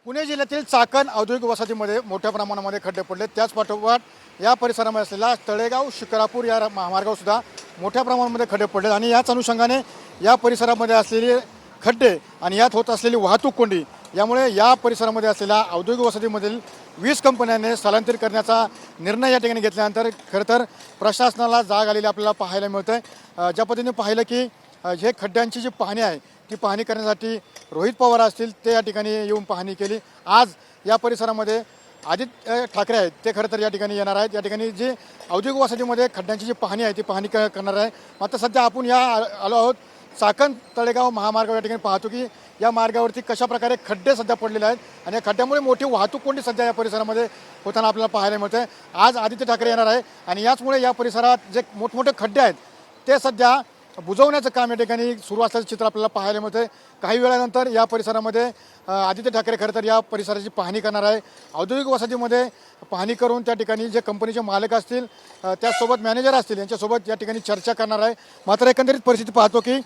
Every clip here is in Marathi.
पुणे जिल्ह्यातील चाकण औद्योगिक वसाहतीमध्ये मोठ्या प्रमाणामध्ये खड्डे पडले. त्याच पाठोपाठ या परिसरामध्ये असलेला तळेगाव शिक्रापूर या महामार्गावर सुद्धा मोठ्या प्रमाणामध्ये खड्डे पडले आणि याच अनुषंगाने या परिसरामध्ये असलेले खड्डे आणि यात होत असलेली वाहतूक कोंडी यामुळे या परिसरामध्ये असलेल्या औद्योगिक वसाहतीमधील 20 कंपन्यांनी स्थलांतरित करण्याचा निर्णय या ठिकाणी घेतल्यानंतर खरं तर प्रशासनाला जाग आलेली आपल्याला पाहायला मिळतं आहे. ज्या पद्धतीने पाहिलं की हे खड्ड्यांची जी पाहणी आहे ती पाहणी करण्यासाठी रोहित पवार असतील ते या ठिकाणी येऊन पाहणी केली. आज या परिसरामध्ये आदित्य ठाकरे आहेत ते खरं तर या ठिकाणी येणार आहेत. या ठिकाणी जी औद्योगिक वसाहतीमध्ये खड्ड्यांची जी पाहणी आहे ती पाहणी करणार आहे. मात्र सध्या आपण आलो आहोत चाकण तळेगाव महामार्गावर. या ठिकाणी पाहतो की या मार्गावरती कशा प्रकारे खड्डे सध्या पडलेले आहेत आणि या खड्ड्यामुळे मोठी वाहतूक कोंडी सध्या या परिसरामध्ये होताना आपल्याला पाहायला मिळते. आज आदित्य ठाकरे येणार आहे आणि याचमुळे या परिसरात जे मोठमोठे खड्डे आहेत ते सध्या बुजवण्याचं काम या ठिकाणी सुरू असल्याचं चित्र आपल्याला पाहायला मिळतं. काही वेळानंतर या परिसरामध्ये आदित्य ठाकरे खरं तर या परिसराची पाहणी करणार आहे. औद्योगिक वसाहतीमध्ये पाहणी करून त्या ठिकाणी जे कंपनीचे मालक असतील त्यासोबत मॅनेजर असतील यांच्यासोबत या ठिकाणी चर्चा करणार आहे. मात्र एकंदरीत परिस्थिती पाहतो की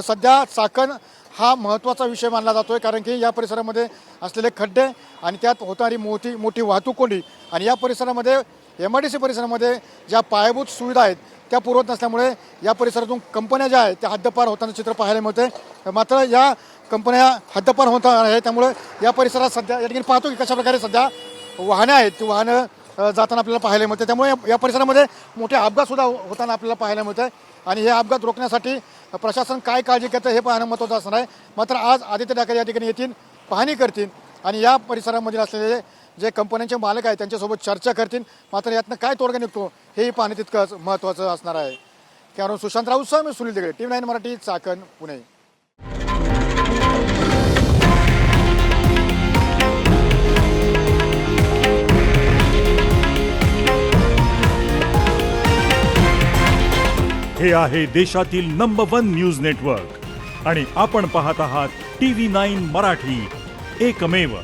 सध्या चाकण हा महत्त्वाचा विषय मानला जातो आहे, कारण की या परिसरामध्ये असलेले खड्डे आणि त्यात होणारी मोठी वाहतूक कोंडी आणि या परिसरामध्ये MIDC परिसरामध्ये ज्या पायाभूत सुविधा आहेत त्या पुरवत नसल्यामुळे या परिसरातून कंपन्या ज्या आहेत त्या हद्दपार होताना चित्र पाहायला मिळते. मात्र या कंपन्या हद्दपार होत आहे त्यामुळे या परिसरात सध्या या ठिकाणी पाहतो की कशाप्रकारे सध्या वाहनं आहेत ती वाहनं जाताना आपल्याला पाहायला मिळते. त्यामुळे या परिसरामध्ये मोठे अपघातसुद्धा होताना आपल्याला पाहायला मिळते आणि हे अपघात रोखण्यासाठी प्रशासन काय काळजी घेतं हे पाहणं महत्त्वाचं असणार आहे. मात्र आज आदित्य ठाकरे या ठिकाणी येतील, पाहणी करतील आणि या परिसरामध्ये असलेले जे कंपन्यांचे मालक आहेत त्यांच्यासोबत चर्चा करतील. मात्र यातनं काय तोडगा निघतो हेही पाहणे तितकंच महत्त्वाचं असणार आहे. कारण सुशांत राऊतसह मी सुनील दिगळे, TV9 मराठी, चाकण, पुणे. हे आहे देशातील नंबर 1 न्यूज नेटवर्क आणि आपण पाहत आहात TV9 मराठी, एकमेव.